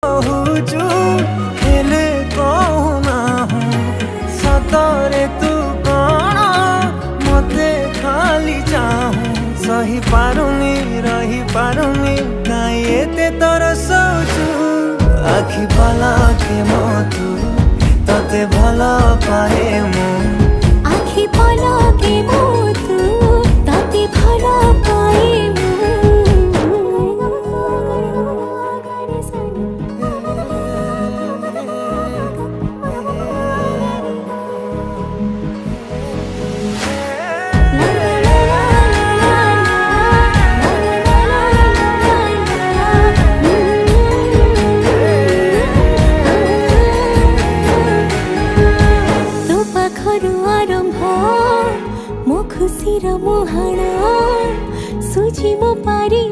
कहूचु हेले कहूना सतरे तू कौन मते खाली चाहूं सही पारुनी रही पारुनी काई एते तोर सोचु आखि भला के मधु तते भला पाए मु आखि भला के मधु तते भला पाए मु खुशी र मोहना सुझी मो पारी